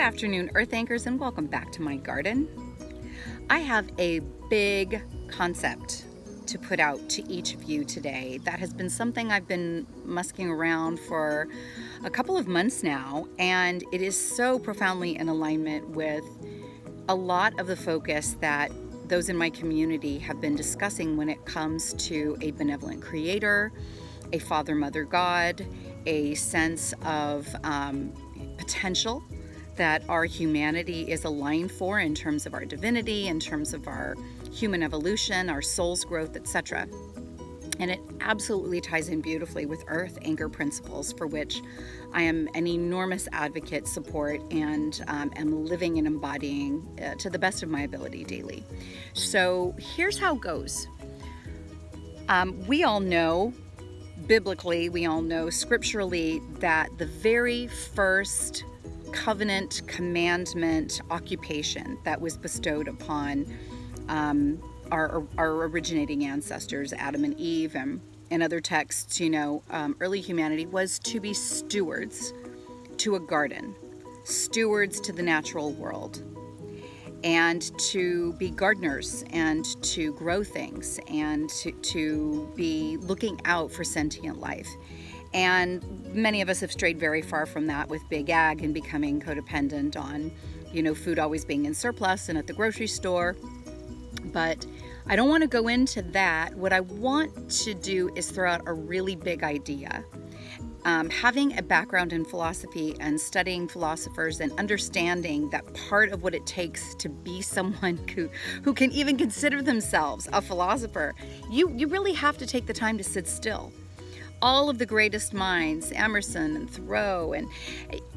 afternoon, Earth Anchors, and welcome back to my garden. I have a big concept to put out to each of you today. That has been something I've been musking around for a couple of months now, and it is so profoundly in alignment with a lot of the focus that those in my community have been discussing when it comes to a benevolent creator, a father, mother, God, a sense of potential that our humanity is aligned for in terms of our divinity, in terms of our human evolution, our soul's growth, etc. And it absolutely ties in beautifully with Earth Anchor principles, for which I am an enormous advocate, support, and am living and embodying to the best of my ability daily. So here's how it goes. We all know, biblically, we all know scripturally, that the very first covenant, commandment, occupation that was bestowed upon our originating ancestors, Adam and Eve, and in other texts, early humanity was to be stewards to a garden, stewards to the natural world, and to be gardeners and to grow things and to be looking out for sentient life. And many of us have strayed very far from that with big ag and becoming codependent on, food always being in surplus and at the grocery store. But I don't want to go into that. What I want to do is throw out a really big idea. Having a background in philosophy and studying philosophers and understanding that part of what it takes to be someone who can even consider themselves a philosopher, you really have to take the time to sit still. All of the greatest minds, Emerson and Thoreau, and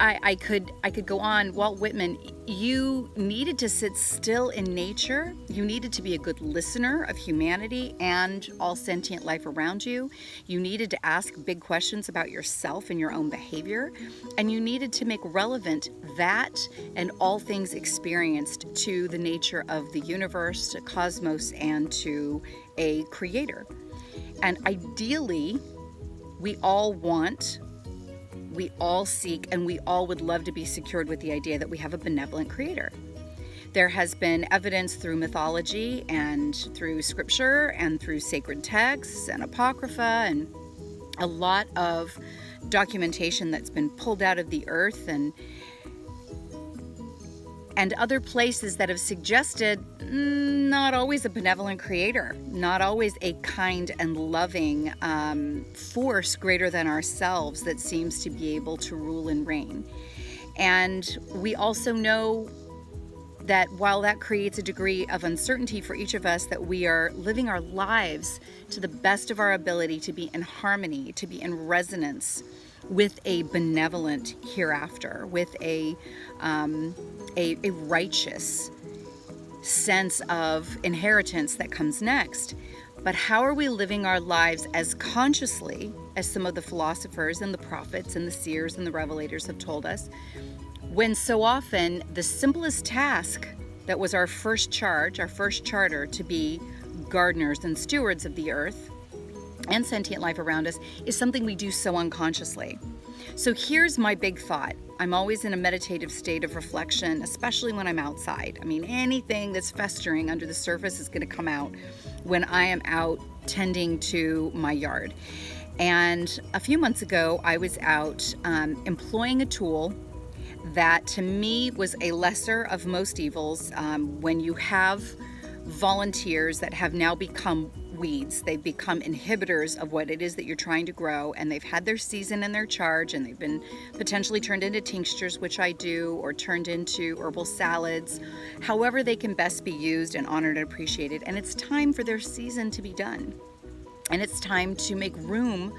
I could go on, Walt Whitman, you needed to sit still in nature. You needed to be a good listener of humanity and all sentient life around you. You needed to ask big questions about yourself and your own behavior. And you needed to make relevant that and all things experienced to the nature of the universe, to cosmos, and to a creator. And ideally, we all want, we all seek, and we all would love to be secured with the idea that we have a benevolent creator. There has been evidence through mythology and through scripture and through sacred texts and apocrypha and a lot of documentation that's been pulled out of the earth and other places that have suggested not always a benevolent creator, not always a kind and loving force greater than ourselves that seems to be able to rule and reign. And we also know that while that creates a degree of uncertainty for each of us, that we are living our lives to the best of our ability to be in harmony, to be in resonance with a benevolent hereafter, with a righteous sense of inheritance that comes next. But how are we living our lives as consciously as some of the philosophers and the prophets and the seers and the revelators have told us, when so often the simplest task that was our first charge, our first charter, to be gardeners and stewards of the earth and sentient life around us, is something we do so unconsciously. So here's my big thought. I'm always in a meditative state of reflection, especially when I'm outside. I mean, anything that's festering under the surface is going to come out when I am out tending to my yard. And a few months ago, I was out employing a tool that to me was a lesser of most evils. When you have volunteers that have now become weeds, they've become inhibitors of what it is that you're trying to grow, and they've had their season and their charge, and they've been potentially turned into tinctures, which I do, or turned into herbal salads, however they can best be used and honored and appreciated. And it's time for their season to be done. And it's time to make room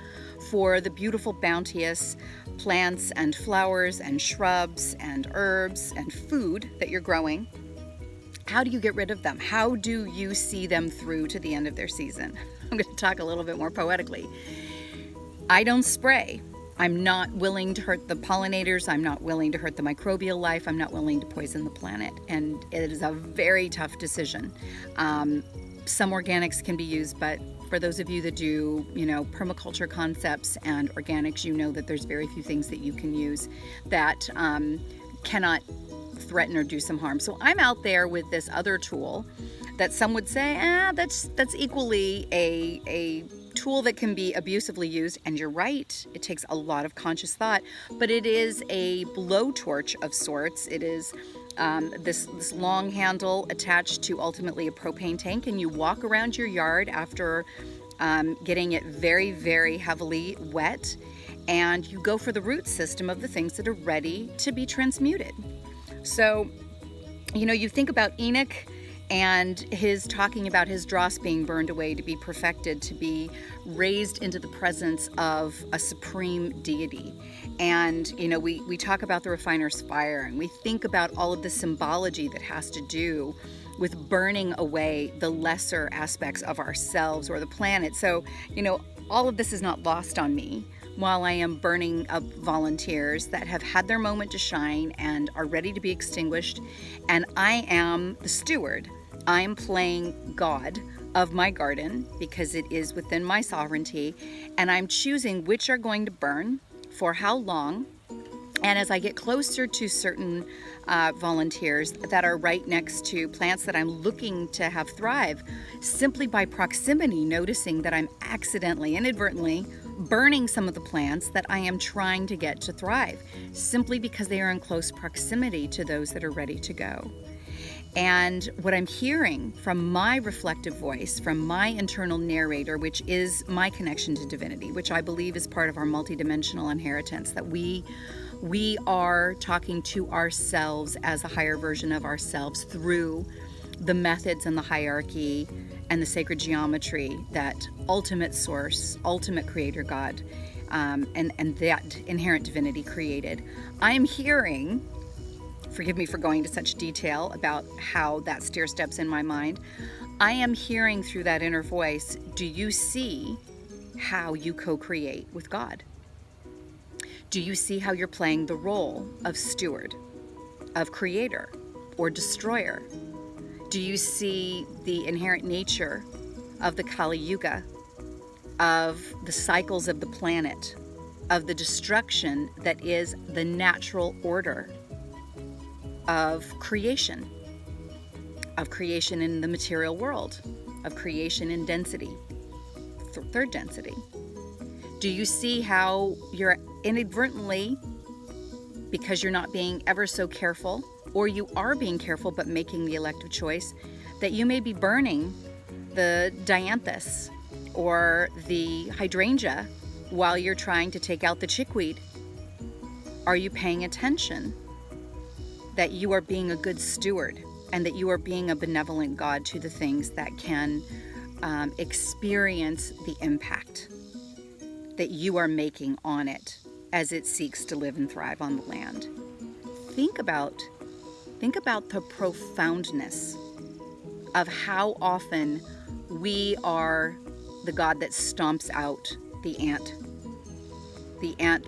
for the beautiful, bounteous plants and flowers and shrubs and herbs and food that you're growing. How do you get rid of them? How do you see them through to the end of their season? I'm going to talk a little bit more poetically. I don't spray. I'm not willing to hurt the pollinators. I'm not willing to hurt the microbial life. I'm not willing to poison the planet. And it is a very tough decision. Some organics can be used, but for those of you that do, permaculture concepts and organics, that there's very few things that you can use that cannot threaten or do some harm. So I'm out there with this other tool that some would say, that's equally a tool that can be abusively used. And you're right, it takes a lot of conscious thought, but it is a blowtorch of sorts. It is this long handle attached to ultimately a propane tank, and you walk around your yard after getting it very, very heavily wet, and you go for the root system of the things that are ready to be transmuted. So, you think about Enoch and his talking about his dross being burned away to be perfected, to be raised into the presence of a supreme deity. And, we talk about the refiner's fire, and we think about all of the symbology that has to do with burning away the lesser aspects of ourselves or the planet. So, all of this is not lost on me while I am burning up volunteers that have had their moment to shine and are ready to be extinguished. And I am the steward. I'm playing God of my garden because it is within my sovereignty, and I'm choosing which are going to burn, for how long. And as I get closer to certain volunteers that are right next to plants that I'm looking to have thrive, simply by proximity, noticing that I'm accidentally, inadvertently burning some of the plants that I am trying to get to thrive, simply because they are in close proximity to those that are ready to go. And what I'm hearing from my reflective voice, from my internal narrator, which is my connection to divinity, which I believe is part of our multidimensional inheritance, that we are talking to ourselves as a higher version of ourselves through the methods and the hierarchy and the sacred geometry that ultimate source, ultimate creator God, and that inherent divinity created. I am hearing, forgive me for going to such detail about how that stair steps in my mind, I am hearing through that inner voice, do you see how you co-create with God? Do you see how you're playing the role of steward, of creator, or destroyer? Do you see the inherent nature of the Kali Yuga, of the cycles of the planet, of the destruction that is the natural order of creation in the material world, of creation in density, third density? Do you see how you're inadvertently, because you're not being ever so careful, or you are being careful but making the elective choice, that you may be burning the dianthus or the hydrangea while you're trying to take out the chickweed? Are you paying attention that you are being a good steward and that you are being a benevolent God to the things that can experience the impact that you are making on it as it seeks to live and thrive on the land? Think about the profoundness of how often we are the God that stomps out the ant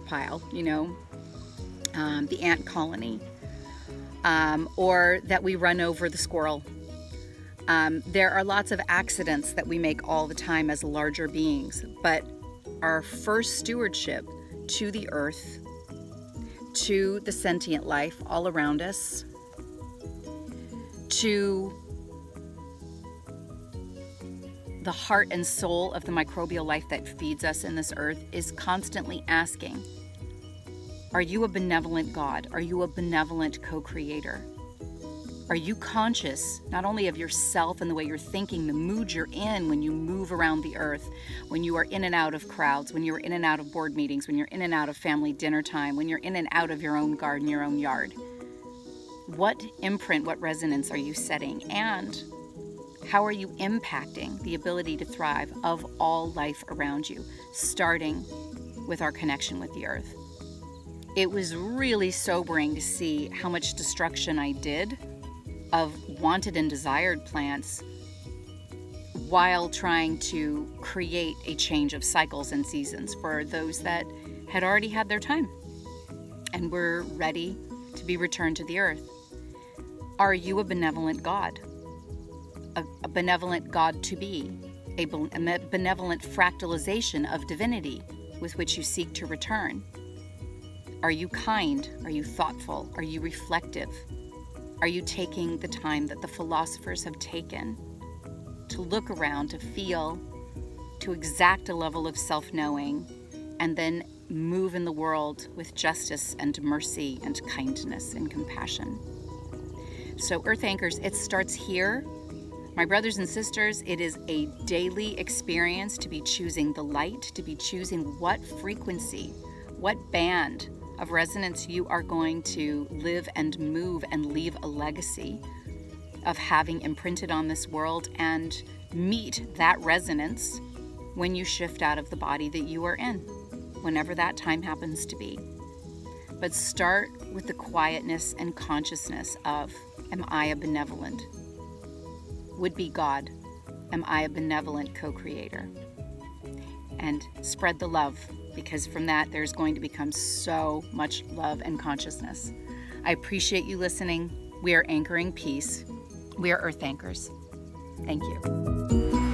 pile, the ant colony, or that we run over the squirrel. There are lots of accidents that we make all the time as larger beings, but our first stewardship to the earth, to the sentient life all around us, to the heart and soul of the microbial life that feeds us in this earth, is constantly asking, are you a benevolent God? Are you a benevolent co-creator? Are you conscious not only of yourself and the way you're thinking, the mood you're in when you move around the earth, when you are in and out of crowds, when you're in and out of board meetings, when you're in and out of family dinner time, when you're in and out of your own garden, your own yard? What imprint, what resonance are you setting? And how are you impacting the ability to thrive of all life around you, starting with our connection with the earth? It was really sobering to see how much destruction I did of wanted and desired plants while trying to create a change of cycles and seasons for those that had already had their time and were ready to be returned to the earth. Are you a benevolent God? A benevolent God to be, a benevolent fractalization of divinity with which you seek to return? Are you kind? Are you thoughtful? Are you reflective? Are you taking the time that the philosophers have taken to look around, to feel, to exact a level of self-knowing, and then move in the world with justice and mercy and kindness and compassion? So Earth Anchors, it starts here. My brothers and sisters, it is a daily experience to be choosing the light, to be choosing what frequency, what band of resonance you are going to live and move and leave a legacy of having imprinted on this world, and meet that resonance when you shift out of the body that you are in, whenever that time happens to be. But start with the quietness and consciousness of, am I a benevolent would-be God? Am I a benevolent co-creator? And spread the love, because from that there's going to become so much love and consciousness. I appreciate you listening. We are anchoring peace. We are Earth Anchors. Thank you.